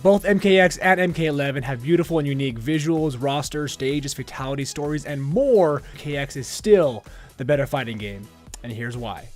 Both MKX and MK11 have beautiful and unique visuals, rosters, stages, fatalities, stories, and more. MKX is still the better fighting game, and here's why.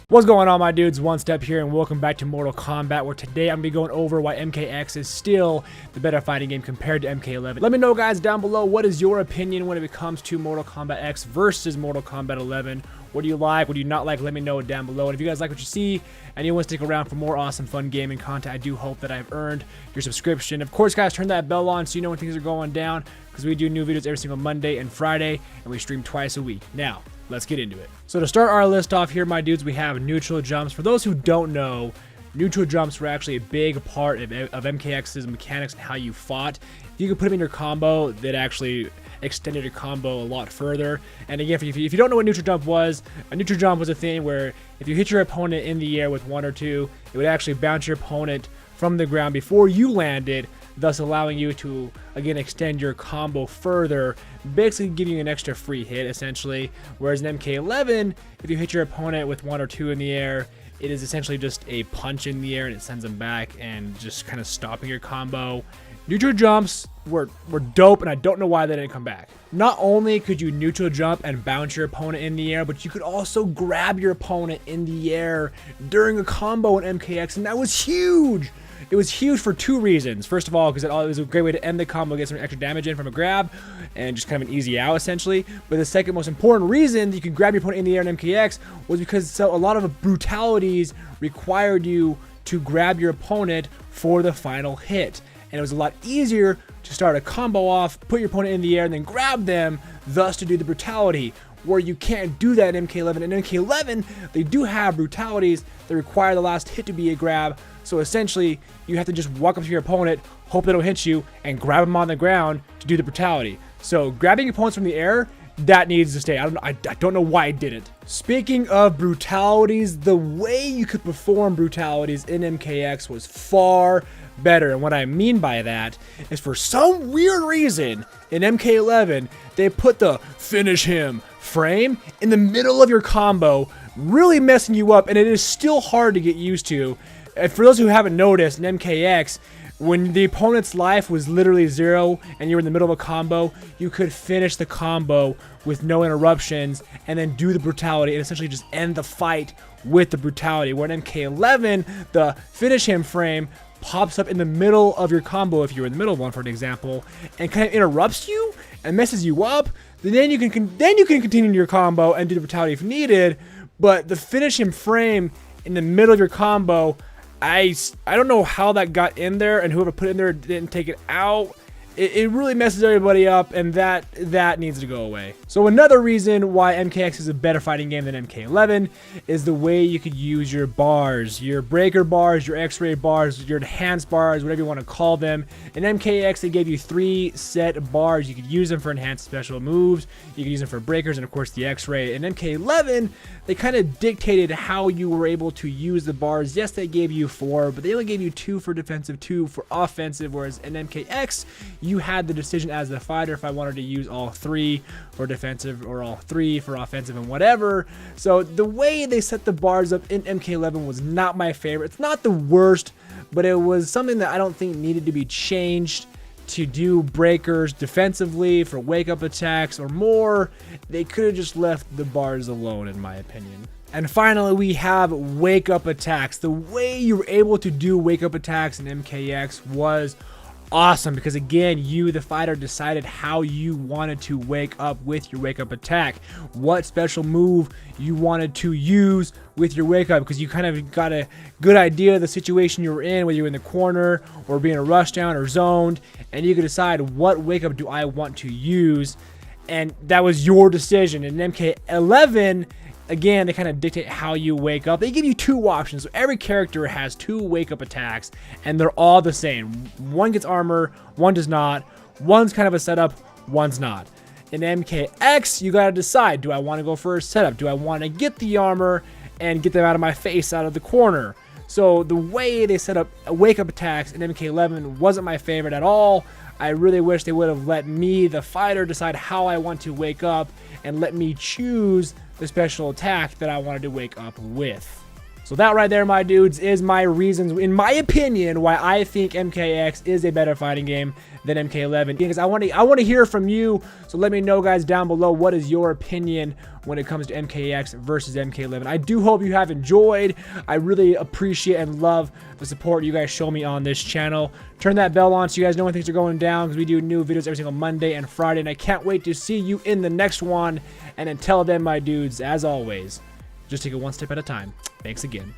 What's going on, my dudes? One Step here, and welcome back to Mortal Kombat, where today I'm going to be going over why MKX is still the better fighting game compared to MK11. Let me know, guys, down below, what is your opinion when it comes to Mortal Kombat X versus Mortal Kombat 11? What do you like? What do you not like? Let me know down below. And if you guys like what you see and you want to stick around for more awesome, fun gaming content, I do hope that I've earned your subscription. Of course, guys, turn that bell on so you know when things are going down, because we do new videos every single Monday and Friday, and we stream twice a week. Now, let's get into it. So to start our list off here, my dudes, we have neutral jumps. For those who don't know, neutral jumps were actually a big part of MKX's mechanics and how you fought. If you could put them in your combo, that actually extended your combo a lot further. And again, if you don't know what neutral jump was, a neutral jump was a thing where if you hit your opponent in the air with one or two, it would actually bounce your opponent from the ground before you landed, thus allowing you to, again, extend your combo further, basically giving you an extra free hit, essentially. Whereas in MK11, if you hit your opponent with one or two in the air, it is essentially just a punch in the air and it sends them back and just kind of stopping your combo. Neutral jumps were dope, and I don't know why they didn't come back. Not only could you neutral jump and bounce your opponent in the air, but you could also grab your opponent in the air during a combo in MKX, and that was huge. It was huge for two reasons. First of all, because it was a great way to end the combo, get some extra damage in from a grab, and just kind of an easy out, essentially. But the second most important reason that you could grab your opponent in the air in MKX was because a lot of brutalities required you to grab your opponent for the final hit. And it was a lot easier to start a combo off, put your opponent in the air, and then grab them, thus to do the brutality, where you can't do that in MK11. In MK11, they do have brutalities that require the last hit to be a grab, so essentially, you have to just walk up to your opponent, hope they don't hit you, and grab them on the ground to do the brutality. So grabbing opponents from the air, that needs to stay. I don't know why it didn't. Speaking of brutalities, the way you could perform brutalities in MKX was far better. And what I mean by that is, for some weird reason in MK11, they put the finish him frame in the middle of your combo, really messing you up, and it is still hard to get used to. And for those who haven't noticed, in MKX, when the opponent's life was literally 0 and you were in the middle of a combo, you could finish the combo with no interruptions and then do the brutality and essentially just end the fight with the brutality. Where in MK11, the finish him frame pops up in the middle of your combo, if you're in the middle of one, for an example, and kind of interrupts you and messes you up. Then you can continue your combo and do the brutality if needed. But the finish him frame in the middle of your combo, I don't know how that got in there, and whoever put it in there didn't take it out. It really messes everybody up, and that needs to go away. So another reason why MKX is a better fighting game than MK11 is the way you could use your bars, your breaker bars, your X-ray bars, your enhanced bars, whatever you want to call them. In MKX, they gave you 3 set bars. You could use them for enhanced special moves, you could use them for breakers, and of course the X-ray. In MK11, they kind of dictated how you were able to use the bars. Yes, they gave you 4, but they only gave you 2 for defensive, 2 for offensive, whereas in MKX, you had the decision as the fighter if I wanted to use all 3 for defensive or all 3 for offensive and whatever. So the way they set the bars up in MK11 was not my favorite. It's not the worst, but it was something that I don't think needed to be changed to do breakers defensively for wake-up attacks or more. They could have just left the bars alone, in my opinion. And finally, we have wake-up attacks. The way you were able to do wake-up attacks in MKX was awesome, because again, you, the fighter, decided how you wanted to wake up with your wake up attack, what special move you wanted to use with your wake up, because you kind of got a good idea of the situation you were in, whether you're in the corner or being a rush down or zoned, and you could decide what wake up do I want to use, and that was your decision. In MK11, again, they kind of dictate how you wake up. They give you 2 options. So every character has 2 wake-up attacks, and they're all the same. One gets armor, one does not. One's kind of a setup, one's not. In MKX, you got to decide, do I want to go for a setup? Do I want to get the armor and get them out of my face, out of the corner? So the way they set up wake-up attacks in MK11 wasn't my favorite at all. I really wish they would have let me, the fighter, decide how I want to wake up and let me choose the special attack that I wanted to wake up with. So that right there, my dudes, is my reasons, in my opinion, why I think MKX is a better fighting game than MK11. Because I want to hear from you. So let me know, guys, down below, what is your opinion when it comes to MKX versus MK11. I do hope you have enjoyed. I really appreciate and love the support you guys show me on this channel. Turn that bell on so you guys know when things are going down, because we do new videos every single Monday and Friday, and I can't wait to see you in the next one. And until then, my dudes, as always, just take it one step at a time. Thanks again.